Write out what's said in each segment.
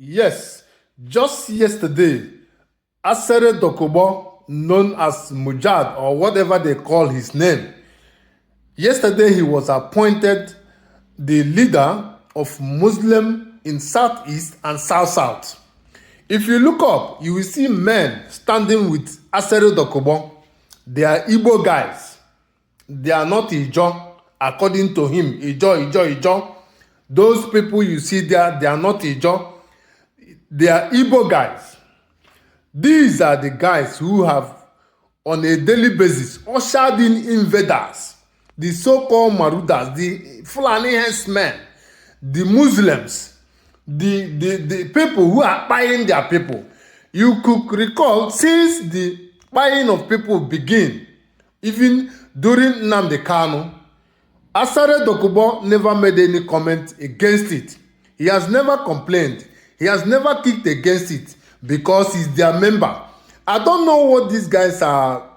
Yes, just yesterday, Asari Dokubo, known as Mujad or whatever they call his name, yesterday he was appointed the leader of Muslim in Southeast and South. If you look up, you will see men standing with Asari Dokubo. They are Igbo guys. They are not Ijo. According to him, Ijo. Those people you see there, they are not Ijo. They are Igbo guys. These are the guys who have, on a daily basis, ushered in invaders, the so-called Marudas, the Fulani herdsmen, the Muslims, the people who are buying their people. You could recall, since the buying of people begin, even during Nnamdi Kanu, Asari Dokubo never made any comment against it. He has never complained. He has never kicked against it because he's their member. I don't know what these guys are.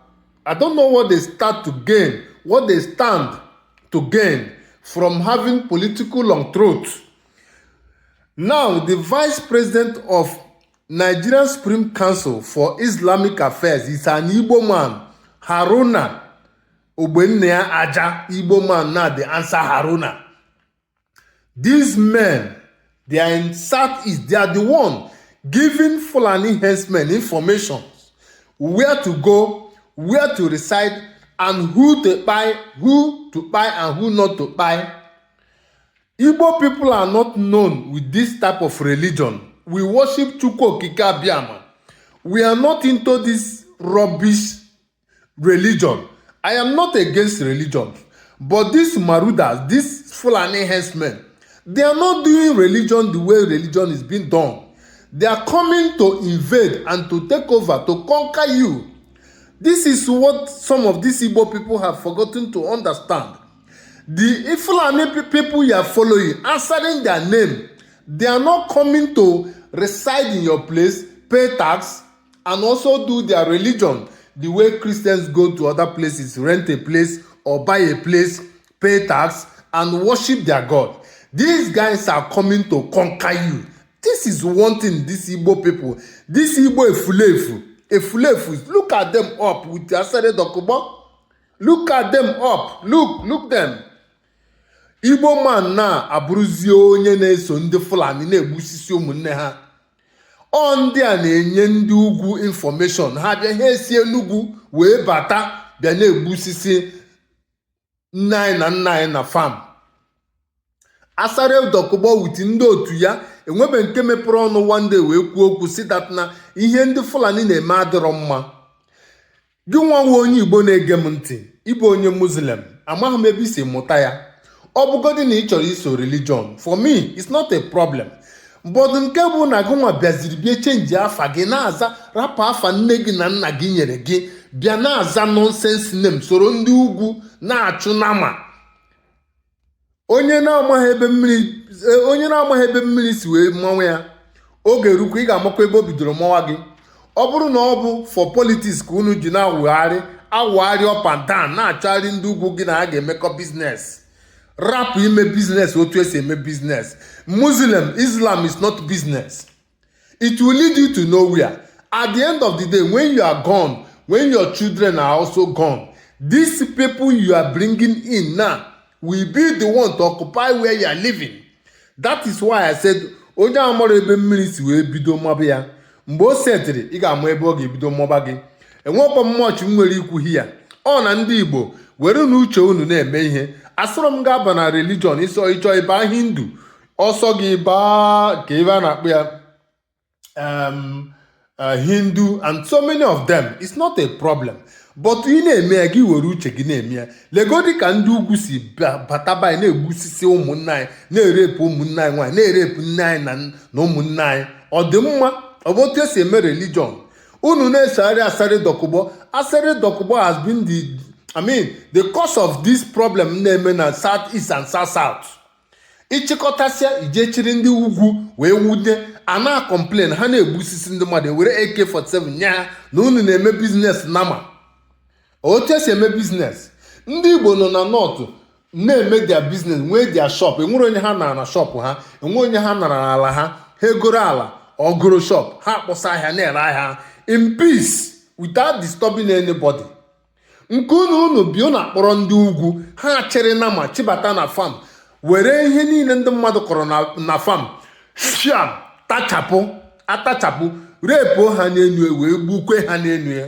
I don't know what they start to gain, what they stand to gain from having political long throats. Now, the Vice President of Nigerian Supreme Council for Islamic Affairs is an Igbo man, Haruna Ogbonnaya Aja. Igbo man now, the answer Haruna. These men, they are in Southeast. They are the one giving Fulani herdsmen information where to go, where to reside, and who to buy and who not to buy. Igbo people are not known with this type of religion. We worship Chukwu Okike Abiama. We are not into this rubbish religion. I am not against religion, but these Marudas, these Fulani herdsmen, they are not doing religion the way religion is being done. They are coming to invade and to take over, to conquer you. This is what some of these Igbo people have forgotten to understand. The Fulani people you are following, answering their name, they are not coming to reside in your place, pay tax, and also do their religion the way Christians go to other places, rent a place or buy a place, pay tax, and worship their God. These guys are coming to conquer you. This is one thing, these Igbo people. This Igbo Efulefu. Look at them up with Asari Dokubo. Look at them up. Look them. Igbo man na abụrụzie onye na-eso ndị Fulani na-egbusisi ụmụnne ha. Ọ ndị a na-enye ndị ugwu information. Ha bịa ha esi Enugu wee bata bịa na-egbusisi nna anyị na farm. Asari Dokubo with ndị otu ya enwebe nke mepere ọnụ one day wee kwuo okwu si that na ihe ndị Fulani na-eme adịrọ mma. Gị nwa onye Igbo na-ege m ntị, ịbụ onye Muslim, amaghị m ebe isi mụta ya. Ọ bụgodị na ị chọrọ iso religion, for me it's not a problem. But nke bụ na gị nwa bịaziri bịa chenji afa gị na-aza rapụ afa nne gị na nna gị nyere gị bịa na-aza nonsense name soro ndị ugwu na-achụ nama. Onye na-amaghị ebe mmiri si wee mmanwụ ya, oge rukwa ị ga-amakwa ebe o bidoro mmanwa gị. Ọ bụrụ na ọ bụ for politics ka unu ji na-awụgharị up and down na-achọgharị ndị ugwu gị na ha ga-emekọ business, rapụ ime business otu esi eme business. Islam is not business. It will lead you to nowhere. At the end of the day, when you are gone, when your children are also gone, these people you are bringing in now will be the one to occupy where you are living. That is why I said, onye amara ebe mmiri si wee bido maba ya, mgbe o setịrị ị ga-ama ebe ọ ga-ebido mmaba gị. Enwekwa mmọchị m nwere ikwu hia. Ọ na ndị Igbo were n'uche unu na-eme ihe. Asọrọ m ga-aba na religion ịchọ ịba Hindu, ọsọ gị baa ka ebe a na-akpọ ya Hindu and so many of them. It's not a problem. But ị na-eme ya gị were uche gị na-eme ya. Legodi ka ndị ugwu si bataba anyị na-egbusisi ụmụnne anyị, na-erepụ ụmụnne anyị nwaanyị, na-erepụ nne anyị na ụmụnne anyị. Ọ dị mma? Ọ bụ otu esi eme religion. Unu na-esogharị Asari Dokubo. Asari Dokubo has been the cause of this problem na-eme na Southeast and South. Ịchịkọtasịa ijechiri ndị ugwu wee wude a na-complain ha na-egbusisi ndị mmadụ were AK-47 nye ha na unu na-eme business nama. Otu esi eme business. Ndị Igbo nọ na North na-eme their business, nwee their shop. Enwere onye ha nara na shop ha, enwere onye ha nara n'ala ha. ha egoro ala or goro shop, ha kpọsa ahịa na-ere ahịa in peace without disturbing anybody. Nke unu bi unu akpọrọ ndị ugwu, ha chere na ma chibata na farm were ihe niile ndị mmadụ kọrọ na farm fiam atachapụ repuo ha n'enu wee gbukwe ha n'enu ya.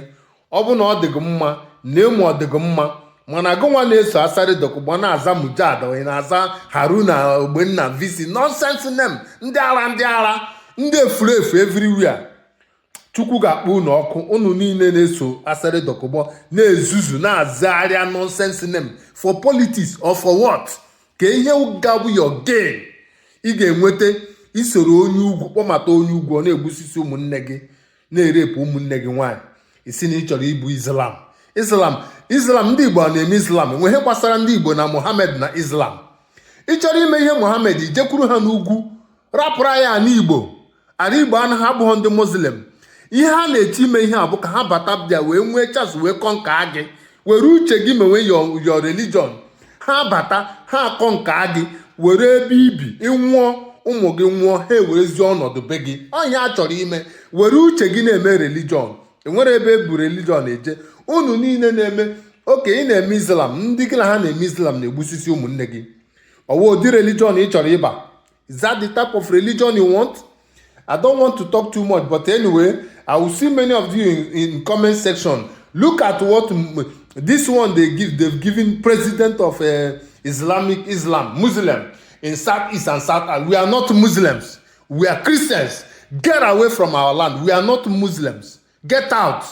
Ọ bụ na ọ dịghị mma na emu ọ dịghị mma, mana gụnwa na-eso Asari Dokubo na-aza Mujad onye na-aza Haruna Ogbenna visi nonsense name, ndị ara ndị efurefu everywhere. Chukwu ga-akpọ unu ọkụ, unu niile na-eso Asari Dokubo na-ezuzu na-azagharịa nonsense name for politics or for what? Ka ihe ga-abụ your gain ị ga-enweta isoro onye ugwu kpọmata onye ugwu ọ na-egbusisi ụmụnne gị na-erepụ ụmụnne gị nwaanyị isi na ị chọrọ ibu Islam ndị Igbo na-eme Islam enweghị gbasara ndị Igbo na Muhammad na Islam. Ị chọrọ ime ihe Muhammad ijekwuru ha n'ugwu rapụrụ ya ana Igbo anaghị abụghị ndị Muslim. Ihe ha na-eche ime ihe a bụ ka ha bata bịa wee nwee chance wee kọnka gị were uche gị mewe your religion. Ha bata ha akọnka gị were ebe ibi ịnwụọ ụmụ gị nwụọ ha ewerezie ọnọdụ be gị. Ọnya a chọrọ ime were uche gị na-eme religion. Enwere ebe ebu religion eje. Unu niile na-eme oke ị na-eme Islam, ndị gị na ha na-eme Islam na-egbusisi ụmụnne gị. Ọwụ ụdị religion ị chọrọ ịba? Is that the type of religion you want? I don't want to talk too much, but anyway, I will see many of you in comment section. Look at what this one they've given president of Muslim in Southeast and South. We are not Muslims. We are Christians. Get away from our land. We are not Muslims. Get out.